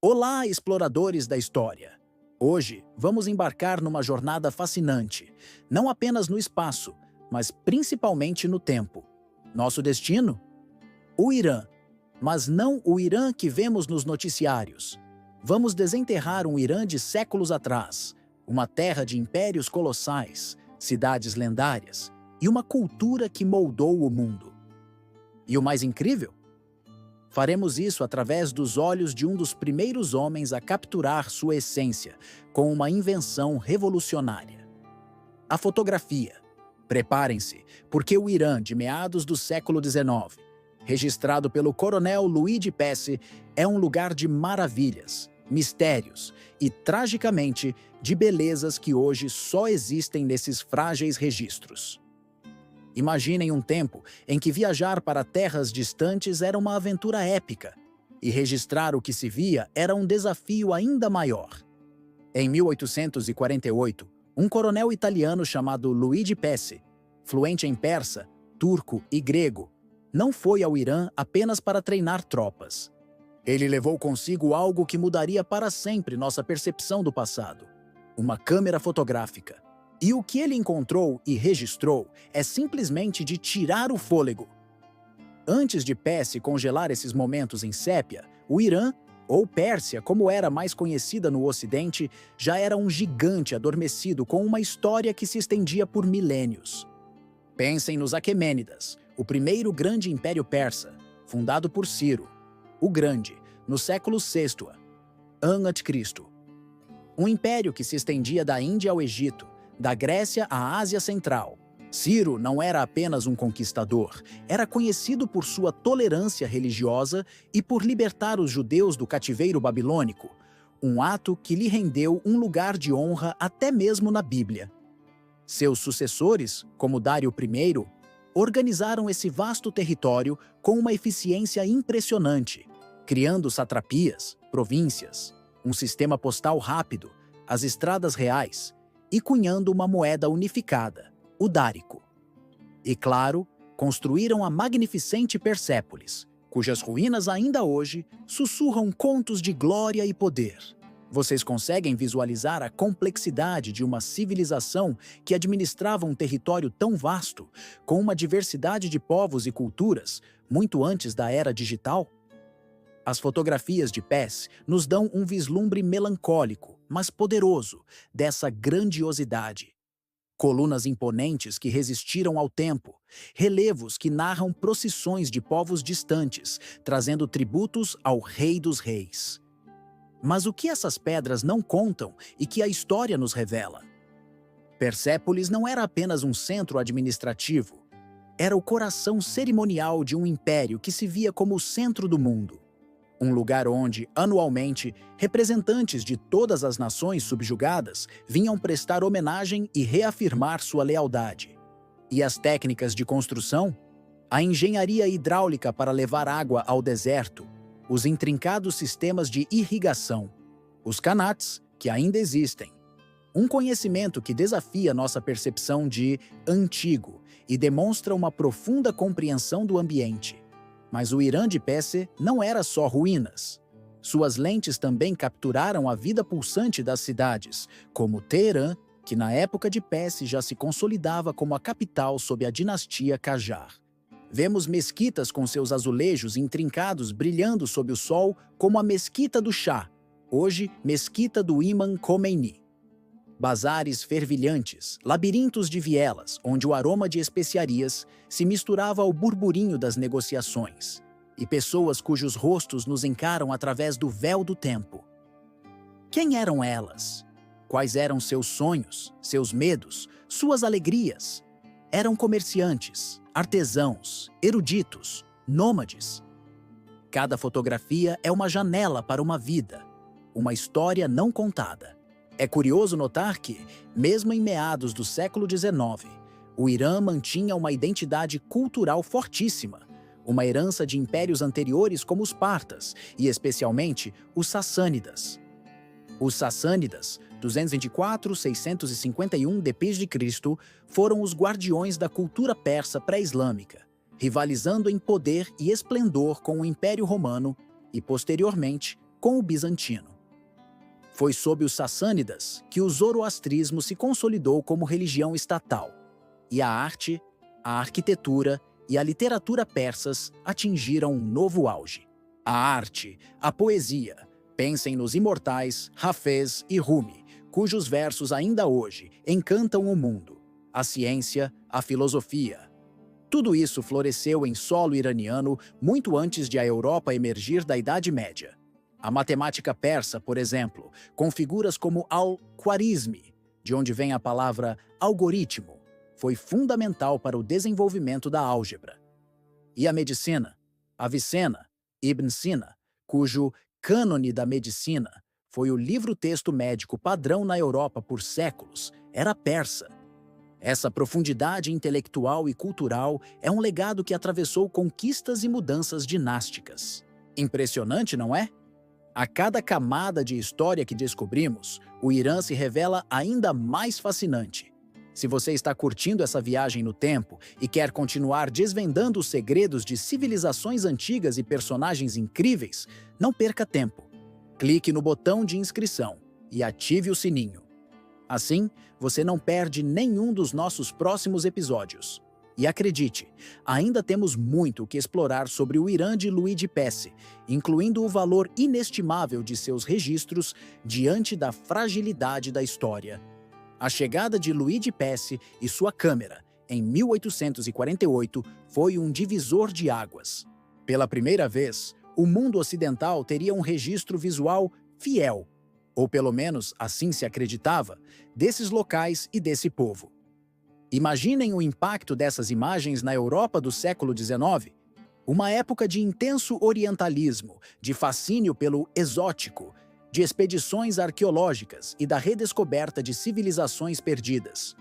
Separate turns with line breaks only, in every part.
Olá, exploradores da história! Hoje vamos embarcar numa jornada fascinante, não apenas no espaço, mas principalmente no tempo. Nosso destino? O Irã, mas não o Irã que vemos nos noticiários. Vamos desenterrar um Irã de séculos atrás, uma terra de impérios colossais, cidades lendárias e uma cultura que moldou o mundo. E o mais incrível? Faremos isso através dos olhos de um dos primeiros homens a capturar sua essência, com uma invenção revolucionária: a fotografia. Preparem-se, porque o Irã de meados do século XIX, registrado pelo coronel Luigi Pesce, é um lugar de maravilhas, mistérios e, tragicamente, de belezas que hoje só existem nesses frágeis registros. Imaginem um tempo em que viajar para terras distantes era uma aventura épica, e registrar o que se via era um desafio ainda maior. Em 1848, um coronel italiano chamado Luigi Pesce, fluente em persa, turco e grego, não foi ao Irã apenas para treinar tropas. Ele levou consigo algo que mudaria para sempre nossa percepção do passado: uma câmera fotográfica. E o que ele encontrou e registrou é simplesmente de tirar o fôlego. Antes de Pesce congelar esses momentos em sépia, o Irã, ou Pérsia como era mais conhecida no Ocidente, já era um gigante adormecido com uma história que se estendia por milênios. Pensem nos Aquemênidas, o primeiro grande império persa, fundado por Ciro, o Grande, no século VI a.C. Um império que se estendia da Índia ao Egito, da Grécia à Ásia Central. Ciro não era apenas um conquistador, era conhecido por sua tolerância religiosa e por libertar os judeus do cativeiro babilônico, um ato que lhe rendeu um lugar de honra até mesmo na Bíblia. Seus sucessores, como Dário I, organizaram esse vasto território com uma eficiência impressionante, criando satrapias, províncias, um sistema postal rápido, as estradas reais, e cunhando uma moeda unificada, o dárico. E claro, construíram a magnificente Persépolis, cujas ruínas ainda hoje sussurram contos de glória e poder. Vocês conseguem visualizar a complexidade de uma civilização que administrava um território tão vasto, com uma diversidade de povos e culturas, muito antes da era digital? As fotografias de Pesce nos dão um vislumbre melancólico, mas poderoso, dessa grandiosidade. Colunas imponentes que resistiram ao tempo, relevos que narram procissões de povos distantes, trazendo tributos ao Rei dos Reis. Mas o que essas pedras não contam e que a história nos revela? Persépolis não era apenas um centro administrativo, era o coração cerimonial de um império que se via como o centro do mundo. Um lugar onde, anualmente, representantes de todas as nações subjugadas vinham prestar homenagem e reafirmar sua lealdade. E as técnicas de construção? A engenharia hidráulica para levar água ao deserto, os intrincados sistemas de irrigação, os qanats, que ainda existem. Um conhecimento que desafia nossa percepção de antigo e demonstra uma profunda compreensão do ambiente. Mas o Irã de Pesce não era só ruínas. Suas lentes também capturaram a vida pulsante das cidades, como Teherã, que na época de Pesce já se consolidava como a capital sob a dinastia Qajar. Vemos mesquitas com seus azulejos intrincados brilhando sob o sol, como a Mesquita do Shah, hoje Mesquita do Imam Khomeini. Bazares fervilhantes, labirintos de vielas, onde o aroma de especiarias se misturava ao burburinho das negociações, e pessoas cujos rostos nos encaram através do véu do tempo. Quem eram elas? Quais eram seus sonhos, seus medos, suas alegrias? Eram comerciantes, artesãos, eruditos, nômades. Cada fotografia é uma janela para uma vida, uma história não contada. É curioso notar que, mesmo em meados do século XIX, o Irã mantinha uma identidade cultural fortíssima, uma herança de impérios anteriores como os partas, e especialmente os sassânidas. Os sassânidas, 224-651 d.C., foram os guardiões da cultura persa pré-islâmica, rivalizando em poder e esplendor com o Império Romano e, posteriormente, com o bizantino. Foi sob os sassânidas que o zoroastrismo se consolidou como religião estatal, e a arte, a arquitetura e a literatura persas atingiram um novo auge. A arte, a poesia, pensem nos imortais Hafez e Rumi, cujos versos ainda hoje encantam o mundo, a ciência, a filosofia. Tudo isso floresceu em solo iraniano muito antes de a Europa emergir da Idade Média. A matemática persa, por exemplo, com figuras como Al-Khwarizmi, de onde vem a palavra algoritmo, foi fundamental para o desenvolvimento da álgebra. E a medicina? Avicena, Ibn Sina, cujo Cânone da Medicina foi o livro-texto médico padrão na Europa por séculos, era persa. Essa profundidade intelectual e cultural é um legado que atravessou conquistas e mudanças dinásticas. Impressionante, não é? A cada camada de história que descobrimos, o Irã se revela ainda mais fascinante. Se você está curtindo essa viagem no tempo e quer continuar desvendando os segredos de civilizações antigas e personagens incríveis, não perca tempo. Clique no botão de inscrição e ative o sininho. Assim, você não perde nenhum dos nossos próximos episódios. E acredite, ainda temos muito o que explorar sobre o Irã de Luigi Pesce, incluindo o valor inestimável de seus registros diante da fragilidade da história. A chegada de Luigi Pesce e sua câmera, em 1848, foi um divisor de águas. Pela primeira vez, o mundo ocidental teria um registro visual fiel, ou pelo menos assim se acreditava, desses locais e desse povo. Imaginem o impacto dessas imagens na Europa do século XIX, uma época de intenso orientalismo, de fascínio pelo exótico, de expedições arqueológicas e da redescoberta de civilizações perdidas.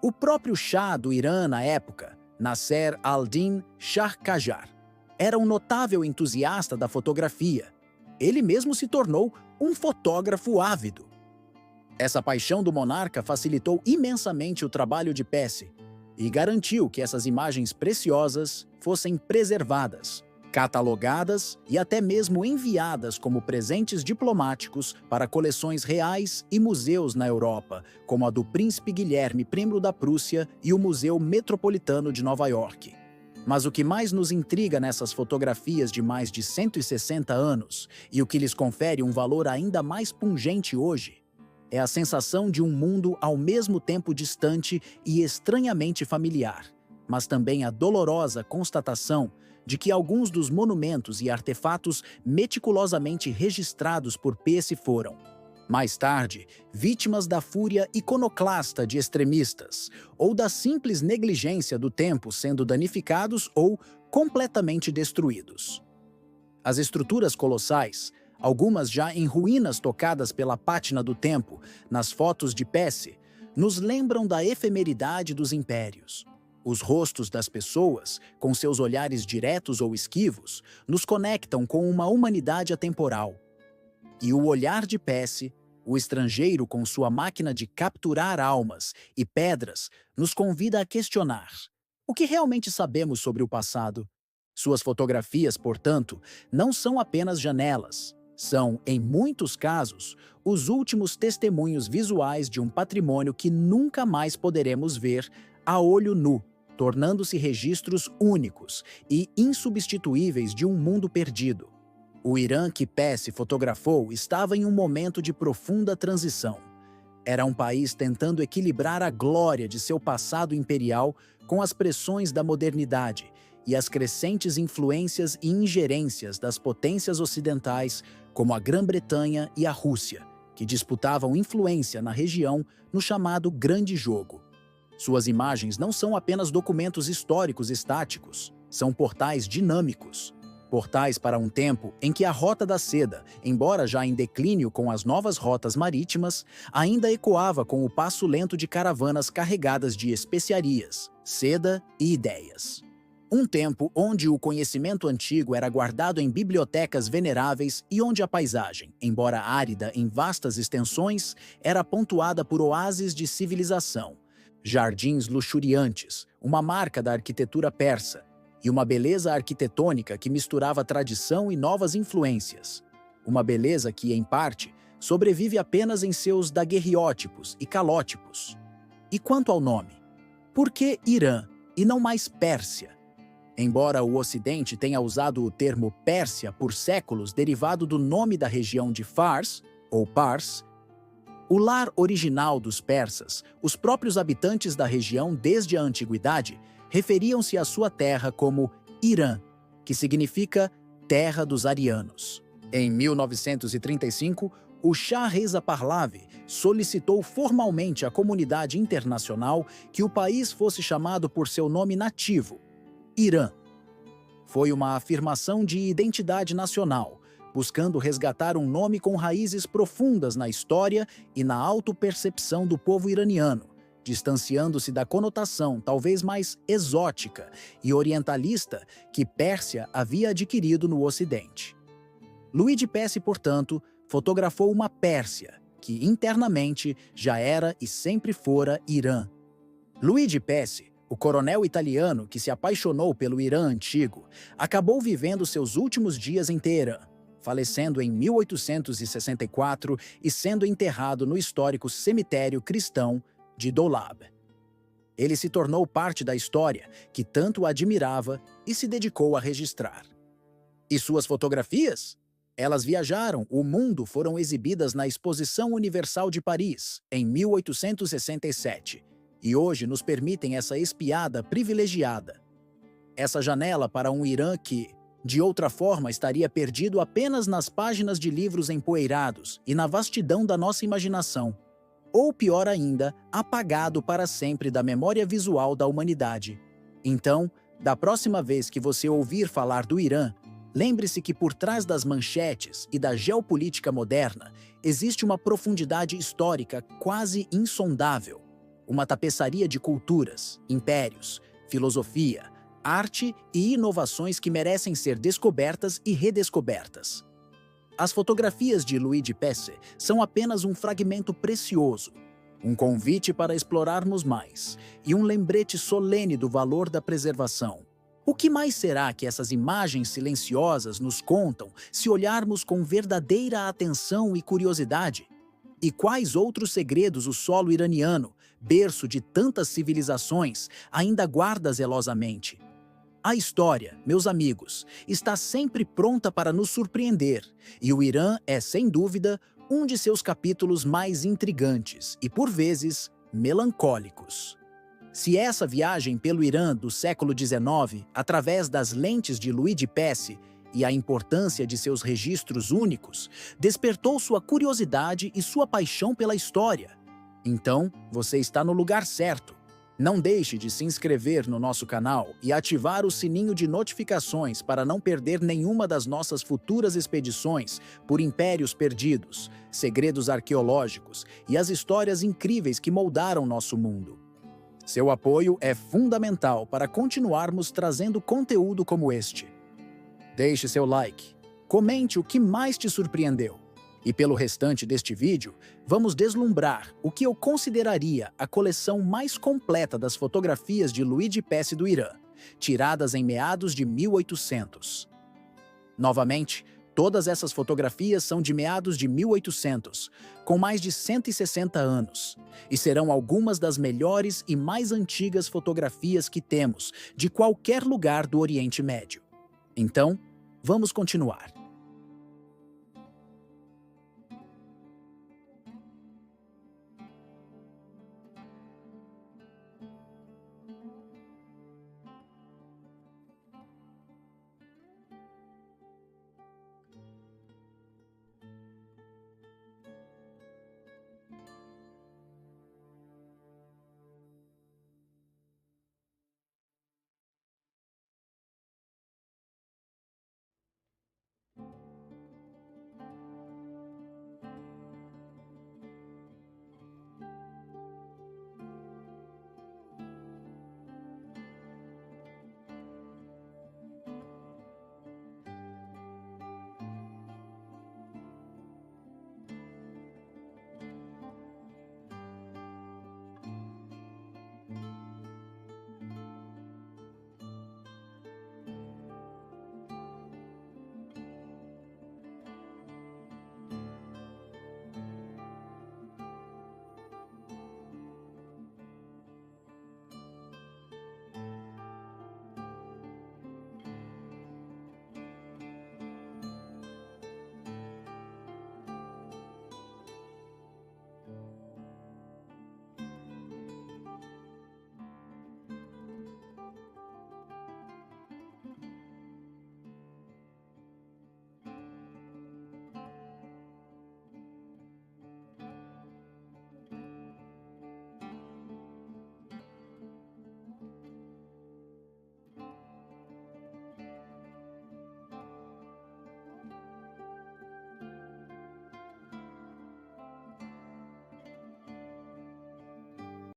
O próprio Shah do Irã na época, Nasser al-Din Shah Qajar, era um notável entusiasta da fotografia. Ele mesmo se tornou um fotógrafo ávido. Essa paixão do monarca facilitou imensamente o trabalho de Pesce e garantiu que essas imagens preciosas fossem preservadas, catalogadas e até mesmo enviadas como presentes diplomáticos para coleções reais e museus na Europa, como a do Príncipe Guilherme I da Prússia e o Museu Metropolitano de Nova York. Mas o que mais nos intriga nessas fotografias de mais de 160 anos, e o que lhes confere um valor ainda mais pungente hoje, é a sensação de um mundo ao mesmo tempo distante e estranhamente familiar, mas também a dolorosa constatação de que alguns dos monumentos e artefatos meticulosamente registrados por Pesce foram, mais tarde, vítimas da fúria iconoclasta de extremistas ou da simples negligência do tempo sendo danificados ou completamente destruídos. As estruturas colossais, algumas já em ruínas tocadas pela pátina do tempo, nas fotos de Pesce, nos lembram da efemeridade dos impérios. Os rostos das pessoas, com seus olhares diretos ou esquivos, nos conectam com uma humanidade atemporal. E o olhar de Pesce, o estrangeiro com sua máquina de capturar almas e pedras, nos convida a questionar: o que realmente sabemos sobre o passado? Suas fotografias, portanto, não são apenas janelas. São, em muitos casos, os últimos testemunhos visuais de um patrimônio que nunca mais poderemos ver a olho nu, tornando-se registros únicos e insubstituíveis de um mundo perdido. O Irã que Pesce fotografou estava em um momento de profunda transição. Era um país tentando equilibrar a glória de seu passado imperial com as pressões da modernidade e as crescentes influências e ingerências das potências ocidentais, como a Grã-Bretanha e a Rússia, que disputavam influência na região no chamado Grande Jogo. Suas imagens não são apenas documentos históricos estáticos, são portais dinâmicos. Portais para um tempo em que a Rota da Seda, embora já em declínio com as novas rotas marítimas, ainda ecoava com o passo lento de caravanas carregadas de especiarias, seda e ideias. Um tempo onde o conhecimento antigo era guardado em bibliotecas veneráveis e onde a paisagem, embora árida em vastas extensões, era pontuada por oásis de civilização, jardins luxuriantes, uma marca da arquitetura persa, e uma beleza arquitetônica que misturava tradição e novas influências. uma beleza que, em parte, sobrevive apenas em seus daguerreótipos e calótipos. E quanto ao nome? Por que Irã e não mais Pérsia? Embora o Ocidente tenha usado o termo Pérsia por séculos derivado do nome da região de Fars, ou Pars, o lar original dos persas, os próprios habitantes da região desde a antiguidade, referiam-se à sua terra como Irã, que significa Terra dos Arianos. Em 1935, o Shah Reza Pahlavi solicitou formalmente à comunidade internacional que o país fosse chamado por seu nome nativo, Irã. Foi uma afirmação de identidade nacional, buscando resgatar um nome com raízes profundas na história e na autopercepção do povo iraniano, distanciando-se da conotação talvez mais exótica e orientalista que Pérsia havia adquirido no Ocidente. Luigi Pesce, portanto, fotografou uma Pérsia, que internamente já era e sempre fora Irã. Luigi Pesce, o coronel italiano que se apaixonou pelo Irã antigo, acabou vivendo seus últimos dias em Teherã, falecendo em 1864 e sendo enterrado no histórico cemitério cristão de Dolab. Ele se tornou parte da história que tanto admirava e se dedicou a registrar. E suas fotografias? Elas viajaram, o mundo, foram exibidas na Exposição Universal de Paris, em 1867, e hoje nos permitem essa espiada privilegiada. Essa janela para um Irã que, de outra forma, estaria perdido apenas nas páginas de livros empoeirados e na vastidão da nossa imaginação, ou pior ainda, apagado para sempre da memória visual da humanidade. Então, da próxima vez que você ouvir falar do Irã, lembre-se que por trás das manchetes e da geopolítica moderna existe uma profundidade histórica quase insondável, uma tapeçaria de culturas, impérios, filosofia, arte e inovações que merecem ser descobertas e redescobertas. As fotografias de Luigi Pesce são apenas um fragmento precioso, um convite para explorarmos mais e um lembrete solene do valor da preservação. O que mais será que essas imagens silenciosas nos contam se olharmos com verdadeira atenção e curiosidade? E quais outros segredos o solo iraniano, berço de tantas civilizações, ainda guarda zelosamente? A história, meus amigos, está sempre pronta para nos surpreender, e o Irã é, sem dúvida, um de seus capítulos mais intrigantes e, por vezes, melancólicos. Se essa viagem pelo Irã do século XIX, através das lentes de Luigi Pesce e a importância de seus registros únicos, despertou sua curiosidade e sua paixão pela história, então você está no lugar certo. Não deixe de se inscrever no nosso canal e ativar o sininho de notificações para não perder nenhuma das nossas futuras expedições por impérios perdidos, segredos arqueológicos e as histórias incríveis que moldaram nosso mundo. Seu apoio é fundamental para continuarmos trazendo conteúdo como este. Deixe seu like, comente o que mais te surpreendeu. E pelo restante deste vídeo, vamos deslumbrar o que eu consideraria a coleção mais completa das fotografias de Luigi Pesce do Irã, tiradas em meados de 1800. Novamente, todas essas fotografias são de meados de 1800, com mais de 160 anos, e serão algumas das melhores e mais antigas fotografias que temos de qualquer lugar do Oriente Médio. Então, vamos continuar.